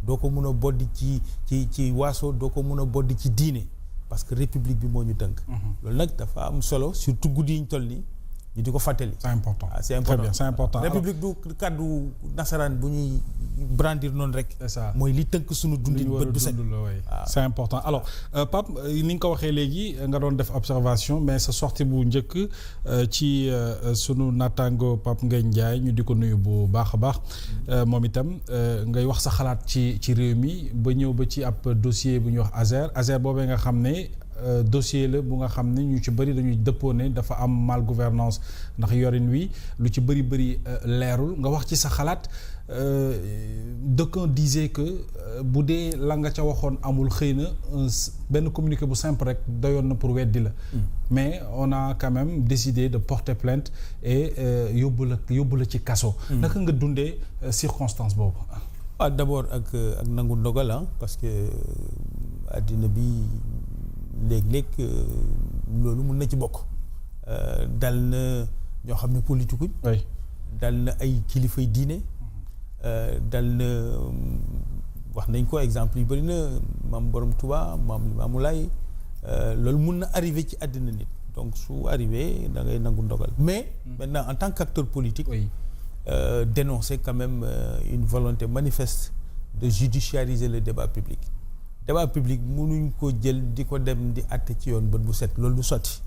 doo ko mun a boddi ci waaso doo ko mun a boddi ci diine parce que république bi moo ñu tënk. loolu nag dafa am solo surtout guddi yi ñu toll nii ñu di ko fàttali. c'est important c'est important très bien c'est important. république du kaddu nasaraan bu ñuy brandir noonu rek. c'est ça mooy li tënk suñu dundin bët bu set. c'est important alors Pape ni nga ko waxee léegi nga doon def observation mais sa sortie bu njëkk ci sunu naataango Pape Ngagne Ndiaye ñu di ko nuyu bu baax a baax moom itam ngay wax sa xalaat ci réew mi ba ñëw ba ci ab dossier bu ñuy wax Azer boobee nga xam ne. Dossier la bu nga xam ne ñu ci bëri dañuy dëppoo ne dafa am mal gouvernance ndax yorin wi lu ci bëri leerul nga wax ci sa xalaat d'aucuns disaient que bu dee la nga ca waxoon amul xëy na benn communiqué bu simple rek doyoon na pour weddi la mais on a quand même décidé de porter plainte et yóbbu la ci kaso naka nga dundee circonstance boobu d'abord ak nangu ndogal parce que àddina bi léeg-léeg loolu mun na ci bokk dal na ñoo xam ne politikuñ dal na ay kilifay diine dal na wax nañ ko exemple yu bëri na maam Borom Touba maam Limaamu Laay loolu mun na arrivé ci àddina nit donc su arrivé da ngay nangu ndogal mais maintenant en tant qu'acteur politique dénoncer quand même une volonté manifeste de judiciariser le débat public mënuñ ko jël di ko dem di àtte ci yoon bët bu set loolu du sotti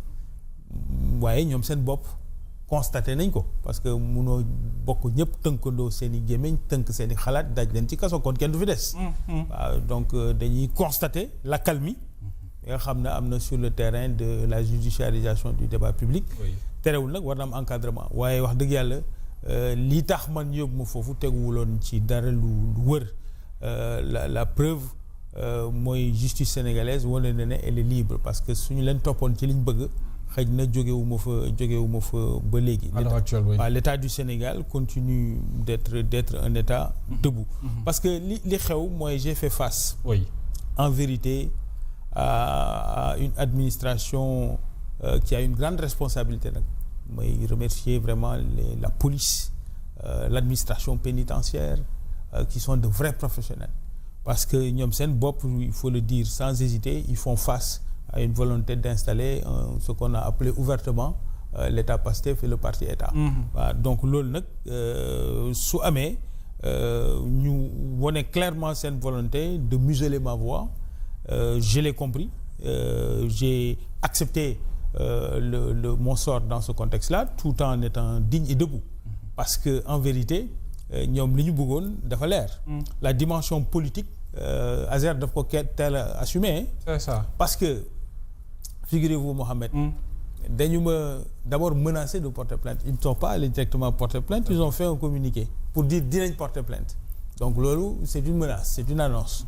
waaye ñoom seen bopp constaté nañ ko parce que munoo bokk ñëpp tënkandoo seen i gémmiñ tënk seen i xalaat daj leen ci kaso kon kenn du fi des waaw donc dañuy constater l'accalmie nga xam ne am na sur le terrain de la judiciarisation du débat public terewul nag war na am encadrement waaye wax dëgg yàlla lii tax man yóbbu ma foofu teguwuloon ci dara lu wër la preuve mooy justice sénégalaise wane na ne elle est libre parce que suñu leen toppoon ci liñ bëgg xëy na jógewu ma fa ba léegi. L'état du Sénégal continue d'être un état debout. parce que li xew mooy j'ai fait face. en vérité à une administration qui a une grande responsabilité nag mooy remercier vraiment la police l'administration pénitentiaire qui sont de vrais professionnels. Parce que ñoom seen bopp il faut le dire sans hésiter ils font face à une volonté d'installer ce qu'on a appelé ouvertement l'État Pastef et le parti État. waaw donc loolu nag su amee ñu wone clairement seen volonté de museler ma voix je l'ai compris j'ai accepté mon sort dans ce contexte-là tout en étant digne et debout parce que en vérité ñoom li ñu bëggoon dafa leer. La dimension politique Azer daf ko teel a assumé. C'est ça. Parce que figurez-vous Mohamed. dañu ma d'abord menacé de porter plainte ils ne sont pas allés directement porter plainte ils ont fait un communiqué pour dire dinañ porter plainte donc loolu c'est une menace c'est une annonce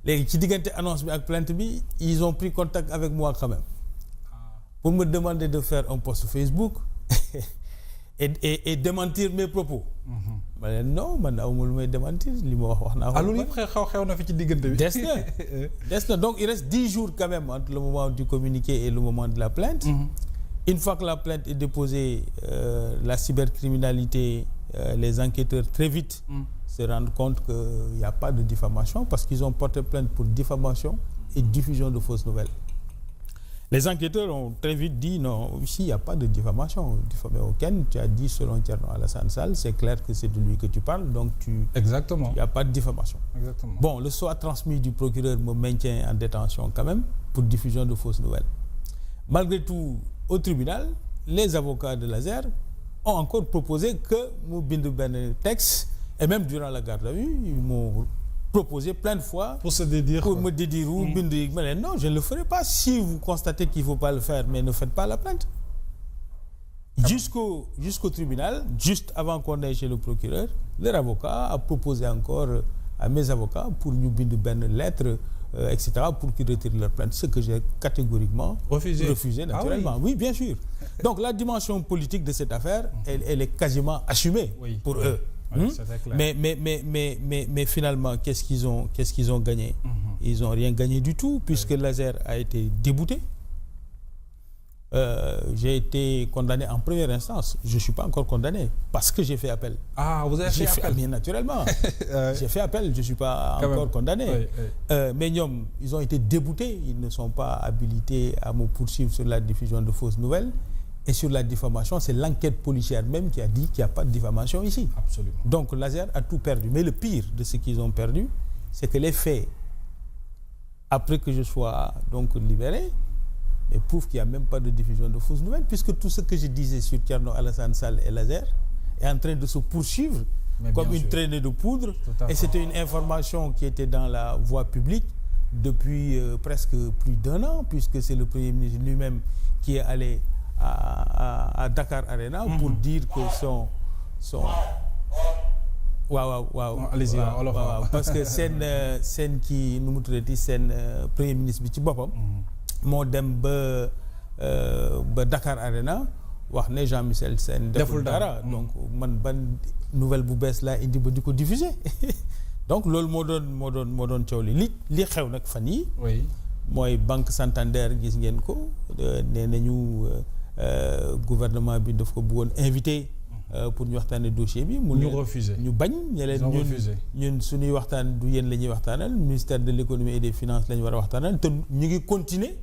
léegi ci diggante annonce bi ak plainte bi ils ont pris contact avec moi quand même pour me demander de faire un post Facebook et démentir mes propos. ma leen non man awma lu may démentir li ma wax naa ko. loolu yëpp xew na fi ci diggante bi. des na donc il reste 10 jours quand même entre le moment du communiqué et le moment de la plainte. Une fois que la plainte est déposée la cybercriminalité les enquêteurs très vite se rendent compte que y a pas de diffamation parce qu'ils ont porté plainte pour diffamation et diffusion de fausses nouvelles. Les enquêteurs ont très vite dit non, ici il n'y a pas de diffamation, diffamé aucun. Tu as dit selon Thierno Alassane Sall, c'est clair que c'est de lui que tu parles, donc Exactement. Il n'y a pas de diffamation. Exactement. Bon, le soit transmis du procureur me maintient en détention quand même pour diffusion de fausses nouvelles. Malgré tout, au tribunal, les avocats de l'Azer ont encore proposé que mu bind benn texte et même durant la garde à vue, ils m'ont proposé plein de fois pour se dédire pour me dédire ou bind mais non je ne le ferai pas si vous constatez qu'il faut pas le faire mais ne faites pas la plainte jusqu'au tribunal juste avant qu'on aille chez le procureur leur avocat a proposé encore à mes avocats pour ñu bind benn lettre etc. pour qu'ils retirent leur plainte ce que j'ai catégoriquement refusé naturellement. Oui bien sûr donc la dimension politique de cette affaire elle est quasiment assumée pour eux. Mais finalement qu'est-ce qu'ils ont gagné? Ils ont rien gagné du tout puisque l'Azer a été débouté. J'ai été condamné en première instance. Je ne suis pas encore condamné parce que j'ai fait appel. Ah, vous avez fait appel? Bien naturellement. J'ai fait appel, je ne suis pas encore condamné. Oui. Mais ñoom, ils ont été déboutés. Ils ne sont pas habilités à me poursuivre sur la diffusion de fausses nouvelles. Et sur la diffamation, c'est l'enquête policière même qui a dit qu'il n'y a pas de diffamation ici. Absolument. Donc Laser a tout perdu. Mais le pire de ce qu'ils ont perdu, c'est que les faits, après que je sois donc libéré, mais prouve qu'il n'y a même pas de diffusion de fausses nouvelles, puisque tout ce que je disais sur Thierno Alassane Sall et Laser est en train de se poursuivre comme une traînée de poudre. Et c'était une information qui était dans la voie publique depuis presque plus d'1 an, puisque c'est le Premier ministre lui-même qui est allé à Dakar Arena pour dire que son waaw allez-y waaw parce que seen kii nu mu tuddati seen Premier ministre bi ci boppam moo dem ba Dakar Arena wax ne Jean-Michel Sène deful dara donc man ban nouvelle bu bees laa indi ba di ko diffuser donc loolu moo doon coow li xew nag fan yi mooy Banque Santander gis ngeen ko nee nañu gouvernement bi daf ko bëggoon invité pour ñu waxtaanee dossier bi. ñu refusé ñu bañ. ñun suñuy waxtaan du yéen la ñuy waxtaanal ministère de l'économie et des finances la ñu war a waxtaanal te ñu ngi continuer.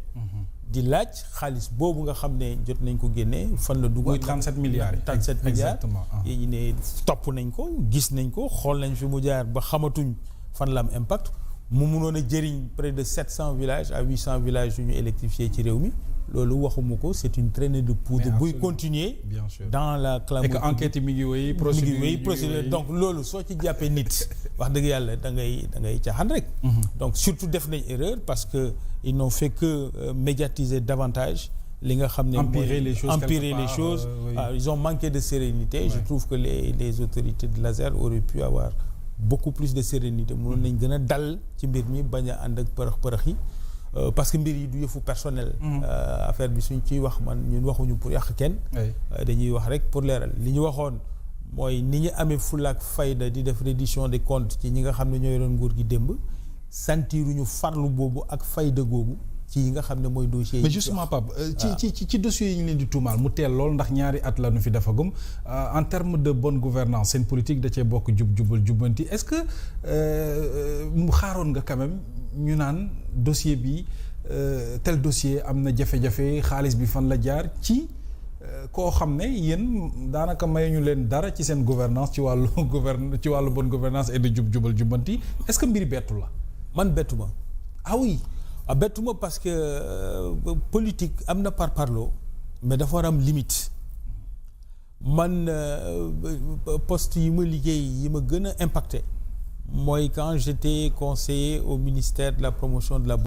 di laaj xaalis boobu nga xam ne jot nañ ko génne fan la dugg. muy 37 milliards yi 37 milliards exactement. yi ñu ne topp nañ ko gis nañ ko xool nañ fi mu jaar ba xamatuñ fan la am impact mu munoon a jëriñ près de 700 villages à 800 villages yu ñu électrifié ci réew mi. loolu waxuma ko c'est une traînée de poudre buy continuer bien sûr. dans la clameur et que enquête yi mi ngi wéy procédure donc loolu soo ci jàppee nit wax dëgg yàlla da ngay caaxaan rek donc surtout def nañ erreur parce que ils n'ont fait que médiatiser davantage li nga xam ne empirer les choses ils ont manqué de sérénité je trouve que les autorités de Laser auraient pu avoir beaucoup plus de sérénité mënoon nañ gën a dal ci mbir mi bañ a ànd ak përëx yi parce que mbir yi du yëfu personnel. Affaire bi suñ ciy wax man ñun waxuñu pour yàq kenn. dañuy wax rek pour leeral li ñu waxoon mooy ni ñu amee fulla ak fayda di def reddition des comptes ci ñi nga xam ne ñoo yoroon nguur gi démb sentiruñu farlu boobu ak fayda googu ci yi nga xam ne mooy dossier yi. mais justement Pape ci dossiers yi ñu leen di tuumaal mu teel lool ndax ñaari at la nu fi defagum en termes de bonne gouvernance seen politique da cee bokk jubbanti est-ce que mu xaaroon nga quand même ñu naan dossier bi tel dossier am na jafe-jafe xaalis bi fan la jaar ci koo xam ne yéen daanaka mayuñu leen dara ci seen gouvernance ci wàllu bonne gouvernance et de jubbanti est-ce que mbiri bettu la. man bettu ma. ah oui. bettuma parce que politique am na parparloo mais dafa war am limite man poste yi ma liggéey yi ma gën a impacté mooy quand j'étais conseiller au ministère de la promotion de la